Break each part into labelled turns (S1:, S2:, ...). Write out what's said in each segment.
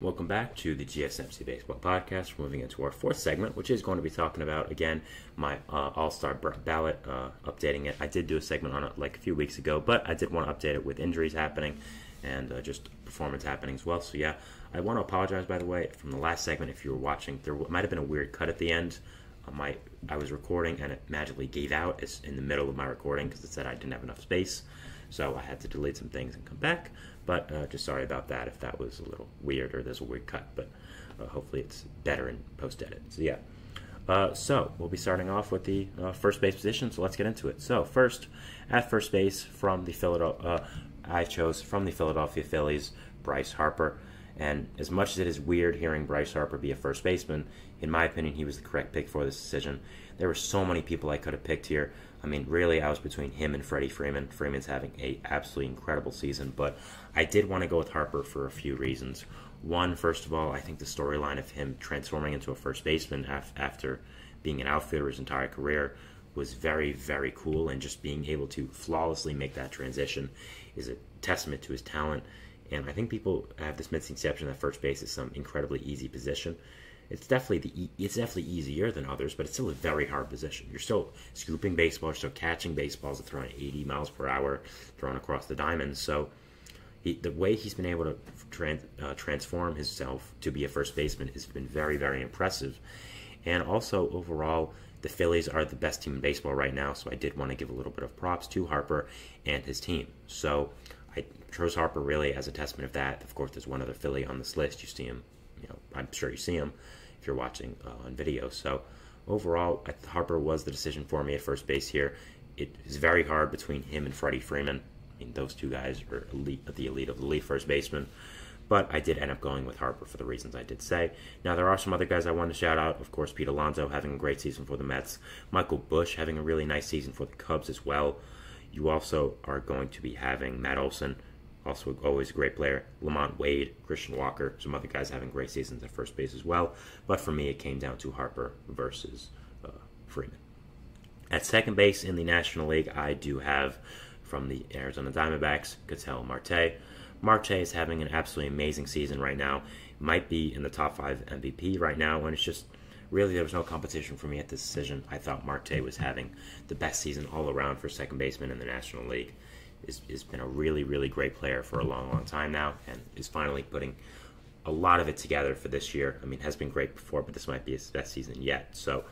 S1: Welcome back to the GSMC Baseball Podcast. We're moving into our fourth segment, which is going to be talking about, again, my All-Star Ballot, updating it. I did do a segment on it like a few weeks ago, but I did want to update it with injuries happening and just performance happening as well. So, yeah, I want to apologize, by the way, from the last segment. If you were watching, there might have been a weird cut at the end. I was recording, and it magically gave out in the middle of my recording because it said I didn't have enough space. So I had to delete some things and come back. But just sorry about that if that was a little weird or there's a weird cut. But hopefully it's better in post-edit. So, yeah. So we'll be starting off with the first base position. So let's get into it. So first, at first base from the I chose from the Philadelphia Phillies, Bryce Harper. And as much as it is weird hearing Bryce Harper be a first baseman, in my opinion, he was the correct pick for this decision. There were so many people I could have picked here. I mean, really, I was between him and Freddie Freeman. Freeman's having an absolutely incredible season, but I did want to go with Harper for a few reasons. One, first of all, I think the storyline of him transforming into a first baseman after being an outfielder his entire career was very, very cool, and just being able to flawlessly make that transition is a testament to his talent. And I think people have this misconception that first base is some incredibly easy position. It's definitely easier than others, but it's still a very hard position. You're still scooping baseballs, you're still catching baseballs, throwing 80 miles per hour, throwing across the diamond. So the way he's been able to transform himself to be a first baseman has been very, very impressive. And also, overall, the Phillies are the best team in baseball right now, so I did want to give a little bit of props to Harper and his team. So I chose Harper really as a testament of that. Of course, there's one other Philly on this list. You see him, I'm sure you see him if you're watching on video. So overall, Harper was the decision for me at first base here. It is very hard between him and Freddie Freeman. I mean, those two guys are the elite of the elite first baseman. But I did end up going with Harper for the reasons I did say. Now, there are some other guys I want to shout out. Of course, Pete Alonso having a great season for the Mets. Michael Busch having a really nice season for the Cubs as well. You also are going to be having Matt Olson, also always a great player. Lamont Wade, Christian Walker, some other guys having great seasons at first base as well. But for me, it came down to Harper versus Freeman. At second base in the National League, I do have from the Arizona Diamondbacks, Ketel Marte. Marte is having an absolutely amazing season right now. Might be in the top 5 MVP right now, and it's just really there was no competition for me at this decision. I thought Marte was having the best season all around for second baseman in the National League. Has been a really, really great player for a long, long time now, and is finally putting a lot of it together for this year. I mean, has been great before, but this might be his best season yet. So,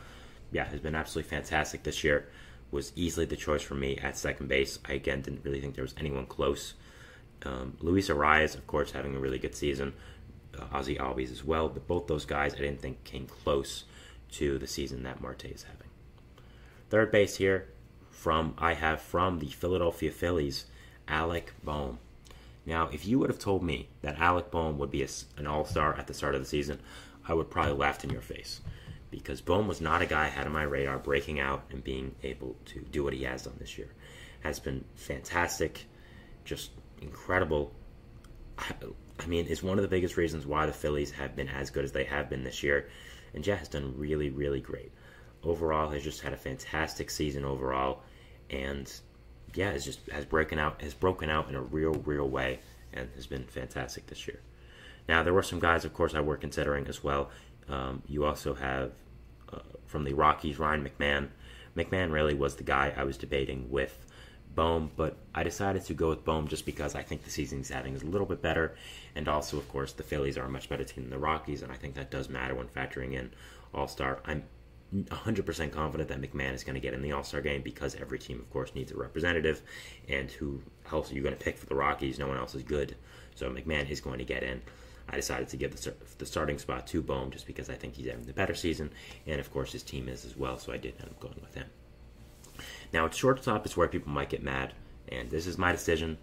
S1: yeah, has been absolutely fantastic this year. Was easily the choice for me at second base. I, again, didn't really think there was anyone close. Luis Arias, of course, having a really good season. Ozzie Albies as well, but both those guys I didn't think came close to the season that Marte is having. Third base here, I have from the Philadelphia Phillies, Alec Bohm. Now, if you would have told me that Alec Bohm would be an all-star at the start of the season, I would probably laughed in your face. Because Bohm was not a guy I had on my radar breaking out and being able to do what he has done this year. Has been fantastic, just incredible. I mean, is one of the biggest reasons why the Phillies have been as good as they have been this year. And Jet has done really, really great. Overall, has just had a fantastic season overall. And yeah, has broken out in a real way, and has been fantastic this year. Now, there were some guys, of course, I were considering as well. You also have from the Rockies, Ryan McMahon. McMahon really was the guy I was debating with Bohm, but I decided to go with Bohm just because I think the season he's having is a little bit better, and also, of course, the Phillies are a much better team than the Rockies, and I think that does matter when factoring in All-Star. I'm 100% confident that McMahon is going to get in the All-Star game because every team, of course, needs a representative, and who else are you going to pick for the Rockies? No one else is good, so McMahon is going to get in. I decided to give the starting spot to Bohm just because I think he's having the better season, and of course his team is as well, so I did end up going with him. Now, at shortstop is where people might get mad, and this is my decision.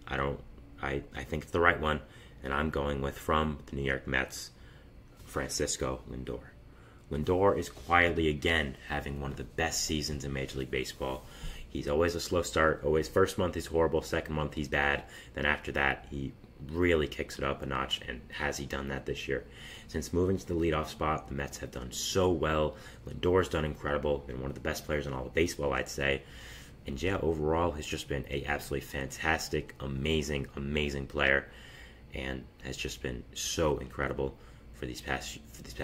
S1: I think it's the right one, and I'm going with from the New York Mets, Francisco Lindor. Lindor is quietly, again, having one of the best seasons in Major League Baseball. He's always a slow start. Always first month he's horrible, second month he's bad. Then after that, he really kicks it up a notch, and has he done that this year? Since moving to the leadoff spot, the Mets have done so well. Lindor's done incredible, been one of the best players in all of baseball, I'd say. And yeah, overall has just been a absolutely fantastic, amazing player. and has just been so incredible for these past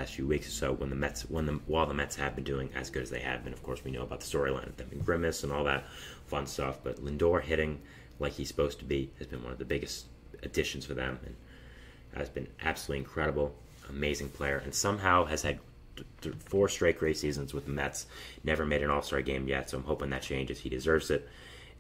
S1: few weeks or so. While the Mets have been doing as good as they have been, of course we know about the storyline of them and Grimace and all that fun stuff. But Lindor hitting like he's supposed to be has been one of the biggest additions for them, and has been absolutely incredible, amazing player, and somehow has had 4 straight great seasons with the Mets. Never made an All-Star game yet, so I'm hoping that changes. He deserves it,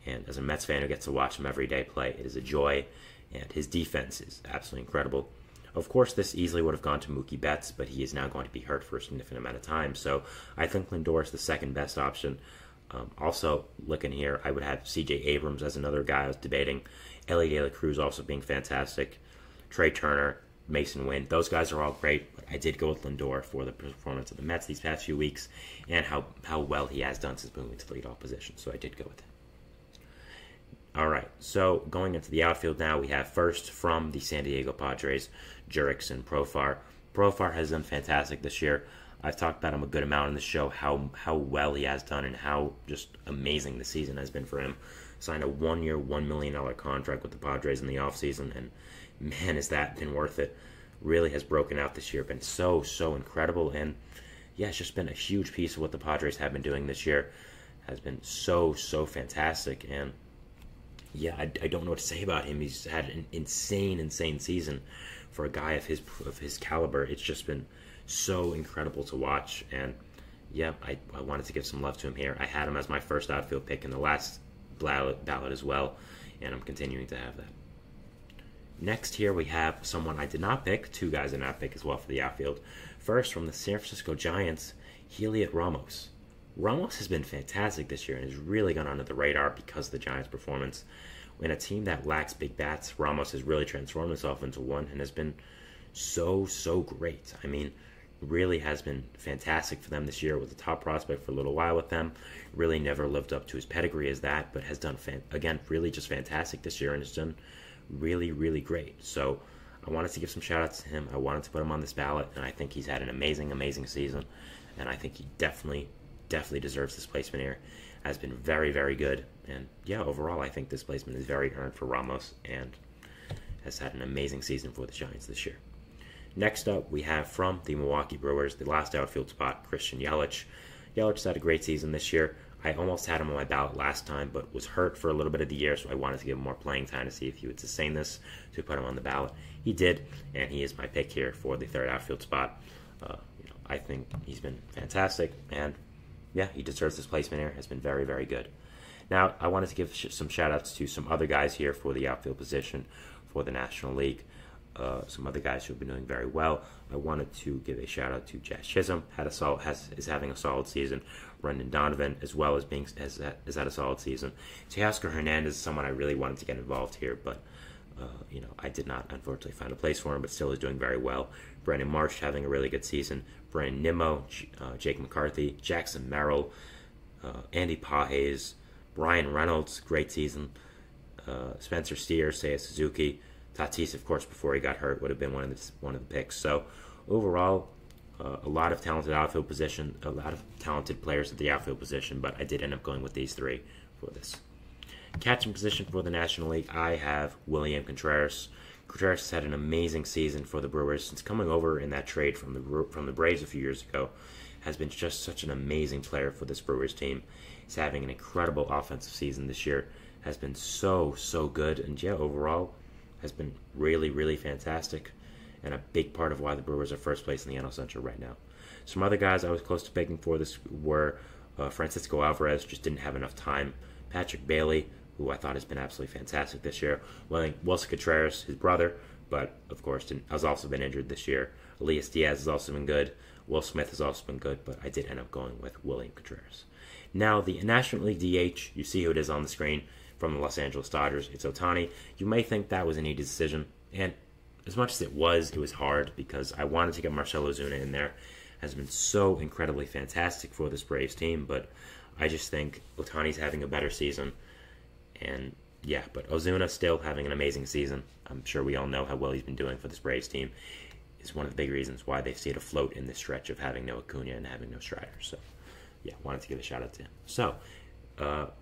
S1: and as a Mets fan who gets to watch him every day play, it is a joy, and his defense is absolutely incredible. Of course, this easily would have gone to Mookie Betts, but he is now going to be hurt for a significant amount of time, so I think Lindor is the second best option. Also, looking here, I would have C.J. Abrams as another guy I was debating. Ellie De La Cruz also being fantastic. Trey Turner, Mason Wynn, those guys are all great, but I did go with Lindor for the performance of the Mets these past few weeks and how well he has done since moving to the leadoff position, so I did go with it. All right, so going into the outfield now, we have first from the San Diego Padres, Jurickson Profar. Profar has done fantastic this year. I've talked about him a good amount in the show, how well he has done and how just amazing the season has been for him. Signed a 1-year, $1 million contract with the Padres in the offseason, and man, has that been worth it. Really has broken out this year, been so incredible, and yeah, it's just been a huge piece of what the Padres have been doing this year. Has been so fantastic, and yeah, I don't know what to say about him. He's had an insane season for a guy of his caliber. It's just been so incredible to watch, and yeah, I wanted to give some love to him here. I had him as my first outfield pick in the last ballot as well, and I'm continuing to have that. Next here we have someone I did not pick, 2 guys I did not pick as well for the outfield. First, from the San Francisco Giants, Heliot Ramos. Ramos has been fantastic this year and has really gone under the radar because of the Giants' performance. In a team that lacks big bats, Ramos has really transformed himself into one and has been so great. I mean, really has been fantastic for them this year. Was a top prospect for a little while with them. Really never lived up to his pedigree as that, but has done, again, really just fantastic this year and has done really great. So I wanted to give some shout outs to him. I wanted to put him on this ballot, and I think he's had an amazing season, and I think he definitely deserves this placement here. Has been very good, and yeah, overall I think this placement is very earned for Ramos and has had an amazing season for the Giants this year. Next up, we have from the Milwaukee Brewers, the last outfield spot, Christian Yelich. Yelich had a great season this year. I almost had him on my ballot last time, but was hurt for a little bit of the year, so I wanted to give him more playing time to see if he would sustain this to put him on the ballot. He did, and he is my pick here for the third outfield spot. I think he's been fantastic, and yeah, he deserves this placement here. Has been very good. Now, I wanted to give some shout-outs to some other guys here for the outfield position for the National League. Some other guys who have been doing very well. I wanted to give a shout-out to Jazz Chisholm. Is having a solid season. Brendan Donovan, as well as has had a solid season. Teoscar Hernandez is someone I really wanted to get involved here, but I did not unfortunately find a place for him, but still is doing very well. Brandon Marsh having a really good season. Brandon Nimmo, Jake McCarthy, Jackson Merrill, Andy Pages, Brian Reynolds, great season. Spencer Steer, Seiya Suzuki, Tatis, of course, before he got hurt, would have been one of the picks. So overall, a lot of talented outfield position, a lot of talented players at the outfield position, but I did end up going with these 3 for this. Catching position for the National League, I have William Contreras. Contreras has had an amazing season for the Brewers since coming over in that trade from the Braves a few years ago. Has been just such an amazing player for this Brewers team. He's having an incredible offensive season this year. Has been so good, and yeah, overall has been really fantastic, and a big part of why the Brewers are first place in the NL Central right now. Some other guys I was close to picking for this were Francisco Alvarez, just didn't have enough time. Patrick Bailey, who I thought has been absolutely fantastic this year. Wilson Contreras, his brother, but of course has also been injured this year. Elias Diaz has also been good. Will Smith has also been good, but I did end up going with William Contreras. Now, the National League DH, you see who it is on the screen, from the Los Angeles Dodgers. It's Ohtani. You may think that was an easy decision, and as much as it was hard because I wanted to get Marcell Ozuna in there. Has been so incredibly fantastic for this Braves team, but I just think Ohtani's having a better season. And yeah, but Ozuna still having an amazing season. I'm sure we all know how well he's been doing for this Braves team. Is one of the big reasons why they've stayed afloat in this stretch of having no Acuna and having no Strider. So yeah, wanted to give a shout out to him. So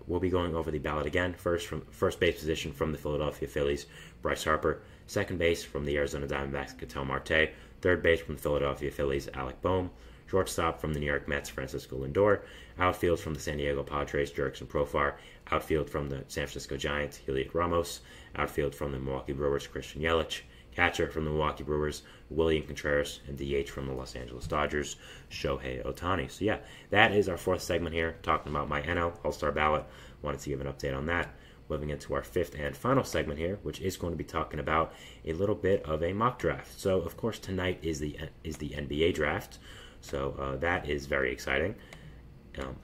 S1: we'll be going over the ballot again. First, from first base position from the Philadelphia Phillies, Bryce Harper. Second base from the Arizona Diamondbacks, Ketel Marte. Third base from the Philadelphia Phillies, Alec Boehm. Shortstop from the New York Mets, Francisco Lindor. Outfield from the San Diego Padres, Jurickson Profar. Outfield from the San Francisco Giants, Heliot Ramos. Outfield from the Milwaukee Brewers, Christian Yelich. Catcher from the Milwaukee Brewers, William Contreras. And DH from the Los Angeles Dodgers, Shohei Ohtani. So yeah, that is our fourth segment here, talking about my NL All-Star Ballot. Wanted to give an update on that. Moving into our fifth and final segment here, which is going to be talking about a little bit of a mock draft. So, of course, tonight is the NBA draft. So that is very exciting.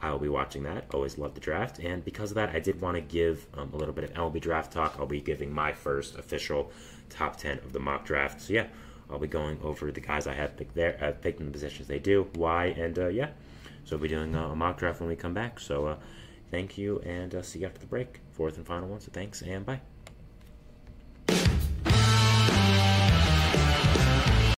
S1: I will be watching that. Always love the draft. And because of that, I did want to give a little bit of MLB draft talk. I'll be giving my first official top 10 of the mock draft. So, yeah, I'll be going over the guys I have picked there. I've picked in the positions they do, why, and yeah. So, we'll be doing a mock draft when we come back. So, thank you, and see you after the break. Fourth and final one. So, thanks, and bye.